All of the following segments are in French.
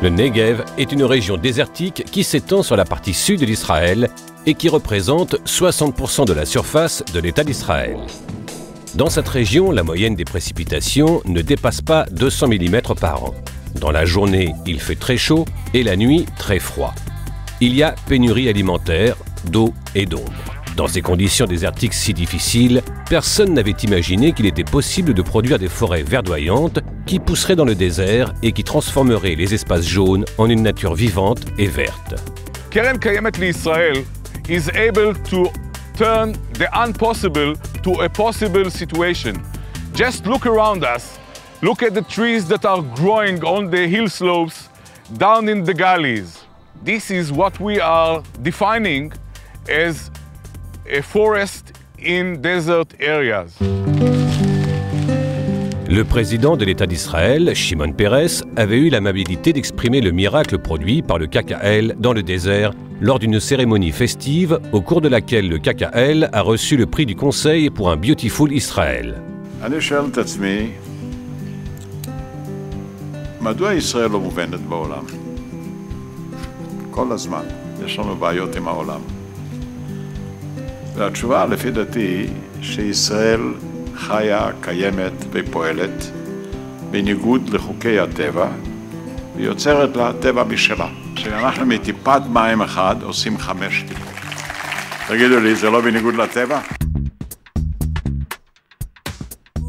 Le Negev est une région désertique qui s'étend sur la partie sud d'Israël et qui représente 60% de la surface de l'État d'Israël. Dans cette région, la moyenne des précipitations ne dépasse pas 200 mm par an. Dans la journée, il fait très chaud et la nuit, très froid. Il y a pénurie alimentaire, d'eau et d'ombre. Dans ces conditions désertiques si difficiles, personne n'avait imaginé qu'il était possible de produire des forêts verdoyantes qui pousseraient dans le désert et qui transformeraient les espaces jaunes en une nature vivante et verte. Keren Kayemet Israel is able to turn the impossible to a possible situation. Just look around us. Look at the trees that are growing on the hill slopes, down in the gullies. This is what we are defining as a forest in desert areas. Le président de l'État d'Israël, Shimon Peres, avait eu l'amabilité d'exprimer le miracle produit par le KKL dans le désert lors d'une cérémonie festive au cours de laquelle le KKL a reçu le prix du Conseil pour un Beautiful Israël. אני שואל את עצמי, מדוע ישראל לא מובנת בעולם? כל הזמן, יש לנו בעיות עם העולם. והתשובה לפי דעתי שישראל חיה, קיימת ופועלת בניגוד לחוקי הטבע ויוצרת לה טבע משלה. שאנחנו מטיפת מים אחד עושים 5 טיפות. תגידו לי, זה לא בניגוד לטבע?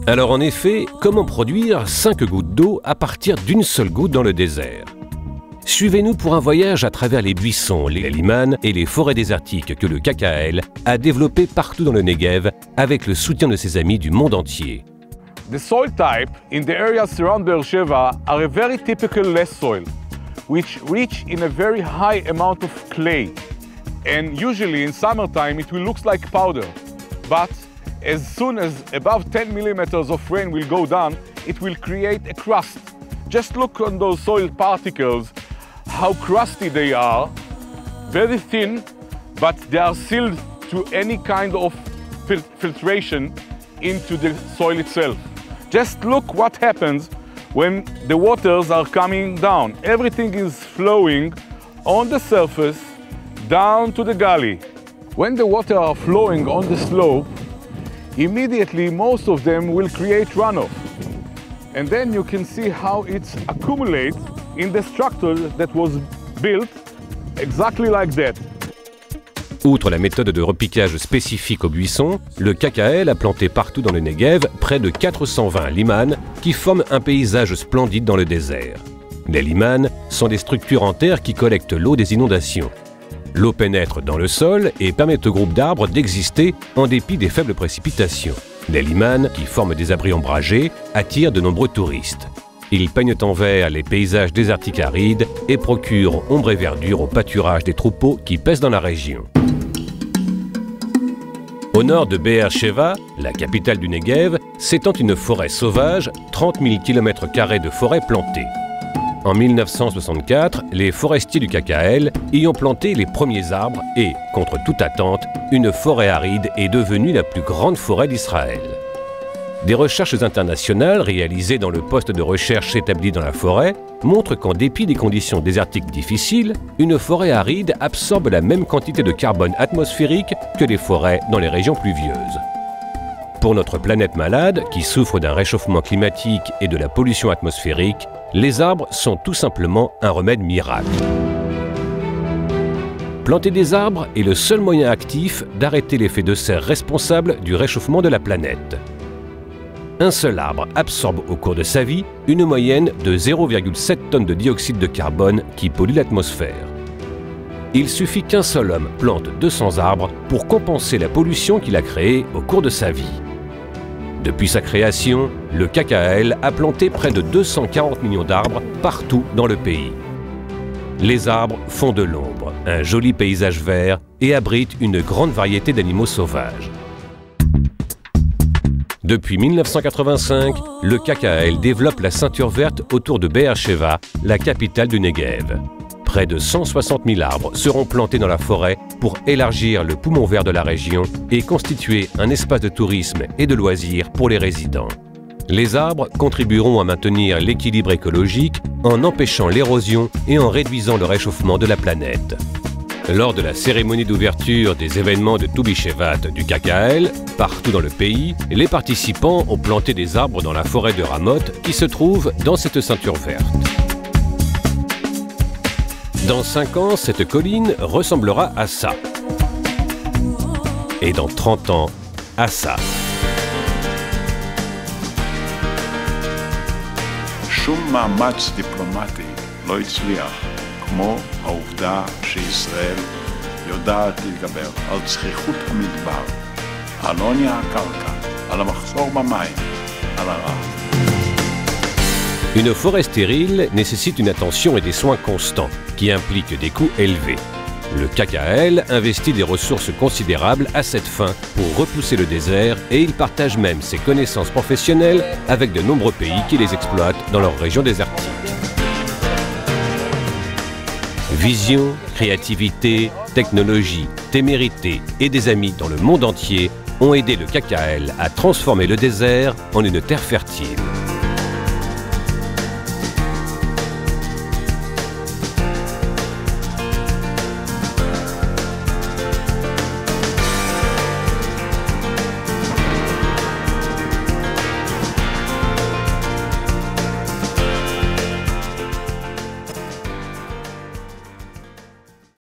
Alors en effet, comment produire 5 gouttes d'eau à partir d'une seule goutte dans le désert? Suivez-nous pour un voyage à travers les buissons, les limanes et les forêts désertiques que le KKL a développées partout dans le Negev avec le soutien de ses amis du monde entier. The soil type in the areas around Beersheba are a very typical less soil, which rich in a very high amount of clay. And usually in summertime it will look like powder, but as soon as above 10 millimeters of rain will go down, it will create a crust. Just look on those soil particles, how crusty they are, very thin, but they are sealed to any kind of filtration into the soil itself. Just look what happens when the waters are coming down. Everything is flowing on the surface down to the gully. When the water are flowing on the slope, immediately most of them will create runoff. And then you can see how it accumulates in the structure that was built exactly like that. Outre la méthode de repiquage spécifique aux buissons, le KKL a planté partout dans le Negev près de 420 limanes qui forment un paysage splendide dans le désert. Les limanes sont des structures en terre qui collectent l'eau des inondations. L'eau pénètre dans le sol et permet au groupe d'arbres d'exister en dépit des faibles précipitations. Les limanes, qui forment des abris ombragés, attirent de nombreux touristes. Ils peignent en vert les paysages désertiques arides et procurent ombre et verdure au pâturage des troupeaux qui pèsent dans la région. Au nord de Beersheva, la capitale du Negev, s'étend une forêt sauvage, 30 000 km² de forêt plantée. En 1964, les forestiers du KKL y ont planté les premiers arbres et, contre toute attente, une forêt aride est devenue la plus grande forêt d'Israël. Des recherches internationales réalisées dans le poste de recherche établi dans la forêt montrent qu'en dépit des conditions désertiques difficiles, une forêt aride absorbe la même quantité de carbone atmosphérique que les forêts dans les régions pluvieuses. Pour notre planète malade, qui souffre d'un réchauffement climatique et de la pollution atmosphérique, les arbres sont tout simplement un remède miracle. Planter des arbres est le seul moyen actif d'arrêter l'effet de serre responsable du réchauffement de la planète. Un seul arbre absorbe au cours de sa vie une moyenne de 0,7 tonnes de dioxyde de carbone qui pollue l'atmosphère. Il suffit qu'un seul homme plante 200 arbres pour compenser la pollution qu'il a créée au cours de sa vie. Depuis sa création, le KKL a planté près de 240 millions d'arbres partout dans le pays. Les arbres font de l'ombre, un joli paysage vert et abritent une grande variété d'animaux sauvages. Depuis 1985, le KKL développe la ceinture verte autour de Beersheva, la capitale du Negev. Près de 160 000 arbres seront plantés dans la forêt pour élargir le poumon vert de la région et constituer un espace de tourisme et de loisirs pour les résidents. Les arbres contribueront à maintenir l'équilibre écologique en empêchant l'érosion et en réduisant le réchauffement de la planète. Lors de la cérémonie d'ouverture des événements de Tu B'Shevat du KKL, partout dans le pays, les participants ont planté des arbres dans la forêt de Ramoth qui se trouve dans cette ceinture verte. Dans 5 ans, cette colline ressemblera à ça. Et dans 30 ans, à ça. שום מאמץ דיפלומטי לא הצליח, כמו העובדה שישראל יודעת להתגבר על צחיחות המדבר, על עוני הקרקע, על המחסור במים, על הרעב. Une forêt stérile nécessite une attention et des soins constants, qui impliquent des coûts élevés. Le KKL investit des ressources considérables à cette fin pour repousser le désert et il partage même ses connaissances professionnelles avec de nombreux pays qui les exploitent dans leur région désertique. Vision, créativité, technologie, témérité et des amis dans le monde entier ont aidé le KKL à transformer le désert en une terre fertile.